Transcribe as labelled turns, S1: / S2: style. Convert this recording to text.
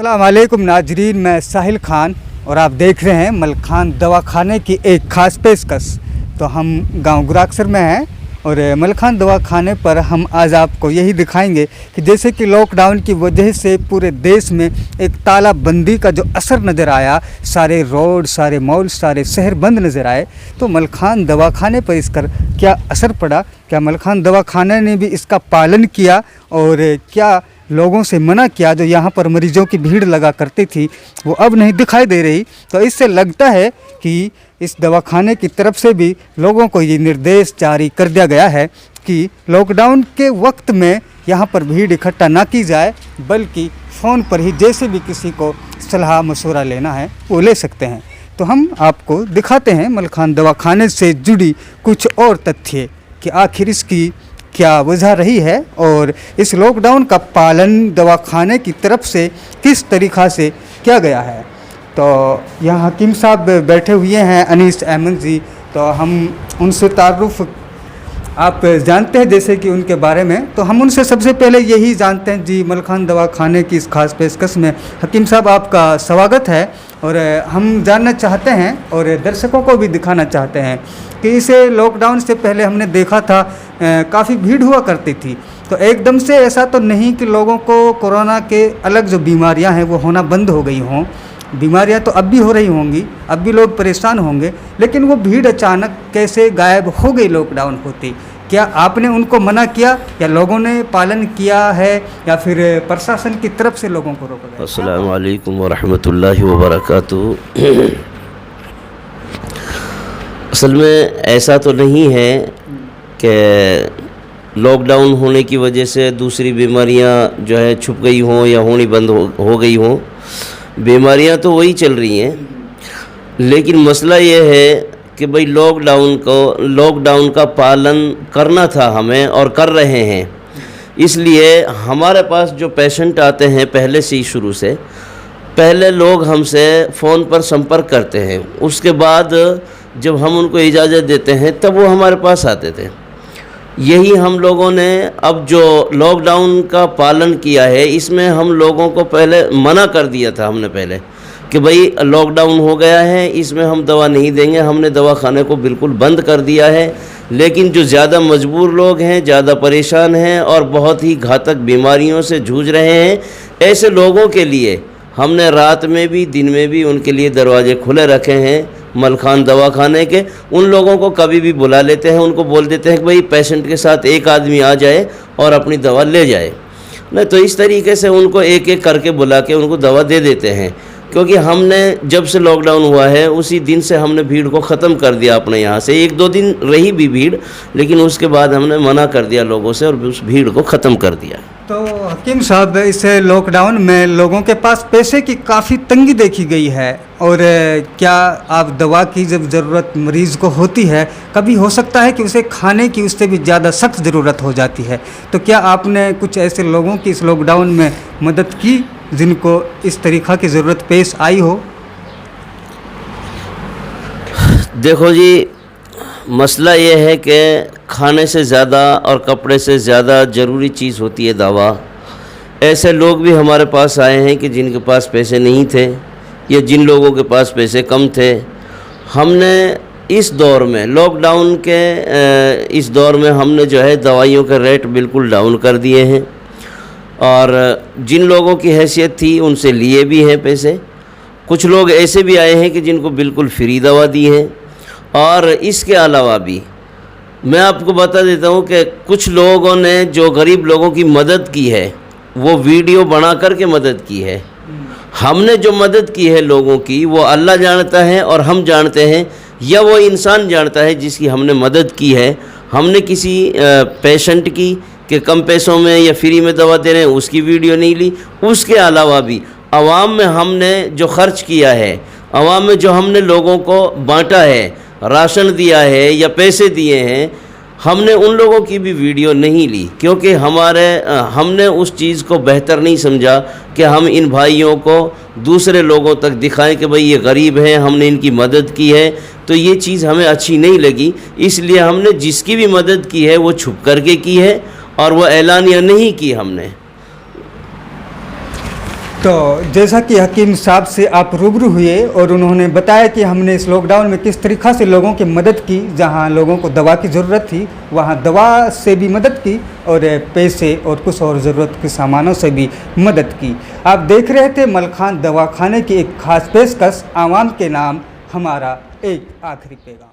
S1: अस्सलाम वालेकुम नाजरीन, मैं साहिल खान और आप देख रहे हैं मलखान दवाखाने की एक ख़ास पेशकश। तो हम गांव गुराक्सर में हैं और मलखान दवाखाने पर हम आज आपको यही दिखाएंगे कि जैसे कि लॉकडाउन की वजह से पूरे देश में एक तालाबंदी का जो असर नज़र आया, सारे रोड, सारे मॉल, सारे शहर बंद नज़र आए, तो मलखान दवाखाने पर इसका क्या असर पड़ा, क्या मलखान दवाखाने ने भी इसका पालन किया और क्या लोगों से मना किया। जो यहाँ पर मरीज़ों की भीड़ लगा करती थी वो अब नहीं दिखाई दे रही। तो इससे लगता है कि इस दवाखाने की तरफ से भी लोगों को ये निर्देश जारी कर दिया गया है कि लॉकडाउन के वक्त में यहाँ पर भीड़ इकट्ठा ना की जाए, बल्कि फ़ोन पर ही जैसे भी किसी को सलाह मशवरा लेना है वो ले सकते हैं। तो हम आपको दिखाते हैं मलखान दवाखाने से जुड़ी कुछ और तथ्य कि आखिर इसकी क्या वजह रही है और इस लॉकडाउन का पालन दवाखाने की तरफ से किस तरीक़ा से किया गया है। तो यहाँ हकीम साहब बैठे हुए हैं, अनीस अहमद जी। तो हम उनसे तारुफ आप जानते हैं जैसे कि उनके बारे में, तो हम उनसे सबसे पहले यही जानते हैं जी। मलखान दवाखाने की इस खास पेशकश में हकीम साहब आपका स्वागत है और हम जानना चाहते हैं और दर्शकों को भी दिखाना चाहते हैं कि इसे लॉकडाउन से पहले हमने देखा था काफ़ी भीड़ हुआ करती थी। तो एकदम से ऐसा तो नहीं कि लोगों को कोरोना के अलग जो बीमारियां हैं वो होना बंद हो गई हों। बीमारियां तो अब भी हो रही होंगी, अब भी लोग परेशान होंगे, लेकिन वो भीड़ अचानक कैसे गायब हो गई लॉकडाउन होती। क्या आपने उनको मना किया या लोगों ने पालन किया है या फिर प्रशासन की तरफ से लोगों को रोका गया?
S2: अस्सलामु अलैकुम व रहमतुल्लाहि व बरकातुहू। असल में ऐसा तो नहीं है कि लॉकडाउन होने की वजह से दूसरी बीमारियां जो है छुप गई हों या होनी बंद हो गई हों। बीमारियां तो वही चल रही हैं, लेकिन मसला ये है कि भाई लॉकडाउन का पालन करना था हमें और कर रहे हैं। इसलिए हमारे पास जो पेशेंट आते हैं पहले से ही शुरू से पहले लोग हमसे फ़ोन पर संपर्क करते हैं, उसके बाद जब हम उनको इजाज़त देते हैं तब वो हमारे पास आते थे। यही हम लोगों ने अब जो लॉकडाउन का पालन किया है इसमें हम लोगों को पहले मना कर दिया था हमने पहले कि भाई लॉकडाउन हो गया है, इसमें हम दवा नहीं देंगे। हमने दवाखाने को बिल्कुल बंद कर दिया है। लेकिन जो ज़्यादा मजबूर लोग हैं, ज़्यादा परेशान हैं और बहुत ही घातक बीमारियों से जूझ रहे हैं, ऐसे लोगों के लिए हमने रात में भी दिन में भी उनके लिए दरवाजे खुले रखे हैं मलखान दवाखाने के। उन लोगों को कभी भी बुला लेते हैं, उनको बोल देते हैं कि भाई पेशेंट के साथ एक आदमी आ जाए और अपनी दवा ले जाए। नहीं तो इस तरीके से उनको एक एक करके बुला के उनको दवा दे देते हैं, क्योंकि हमने जब से लॉकडाउन हुआ है उसी दिन से हमने भीड़ को ख़त्म कर दिया अपने यहाँ से। एक दो दिन रही भी भीड़, लेकिन उसके बाद हमने मना कर दिया लोगों से और उस भीड़ को ख़त्म कर दिया।
S1: तो हकीम साहब, इस लॉकडाउन में लोगों के पास पैसे की काफ़ी तंगी देखी गई है और क्या आप दवा की जब ज़रूरत मरीज़ को होती है, कभी हो सकता है कि उसे खाने की उससे भी ज़्यादा सख्त ज़रूरत हो जाती है। तो क्या आपने कुछ ऐसे लोगों की इस लॉकडाउन में मदद की जिनको इस तरीक़ा की ज़रूरत पेश आई हो?
S2: देखो जी, मसला ये है कि खाने से ज़्यादा और कपड़े से ज़्यादा ज़रूरी चीज़ होती है दवा। ऐसे लोग भी हमारे पास आए हैं कि जिनके पास पैसे नहीं थे या जिन लोगों के पास पैसे कम थे। हमने इस दौर में, लॉकडाउन के इस दौर में हमने जो है दवाइयों के रेट बिल्कुल डाउन कर दिए हैं और जिन लोगों की हैसियत थी उनसे लिए भी हैं पैसे। कुछ लोग ऐसे भी आए हैं कि जिनको बिल्कुल फ्री दवा दी है। और इसके अलावा भी मैं आपको बता देता हूँ कि कुछ लोगों ने जो गरीब लोगों की मदद की है वो वीडियो बना कर के मदद की है। हमने जो मदद की है लोगों की वो अल्लाह जानता है और हम जानते हैं, या वो इंसान जानता है जिसकी हमने मदद की है। हमने किसी पेशेंट की कि कम पैसों में या फ्री में दवा दे रहे हैं उसकी वीडियो नहीं ली। उसके अलावा भी आवाम में हमने जो खर्च किया है, आवाम में जो हमने लोगों को बांटा है, राशन दिया है या पैसे दिए हैं, हमने उन लोगों की भी वीडियो नहीं ली, क्योंकि हमने उस चीज़ को बेहतर नहीं समझा कि हम इन भाइयों को दूसरे लोगों तक दिखाएं कि भाई ये गरीब हैं, हमने इनकी मदद की है। तो ये चीज़ हमें अच्छी नहीं लगी, इसलिए हमने जिसकी भी मदद की है वो छुप करके की है और वो ऐलानिया नहीं की हमने।
S1: तो जैसा कि हकीम साहब से आप रूबरू हुए और उन्होंने बताया कि हमने इस लॉकडाउन में किस तरीक़ा से लोगों की मदद की, जहां लोगों को दवा की ज़रूरत थी वहां दवा से भी मदद की और पैसे और कुछ और ज़रूरत के सामानों से भी मदद की। आप देख रहे थे मलखान दवाखाने की एक ख़ास पेशकश, आवाम के नाम हमारा एक आखिरी पैगाम।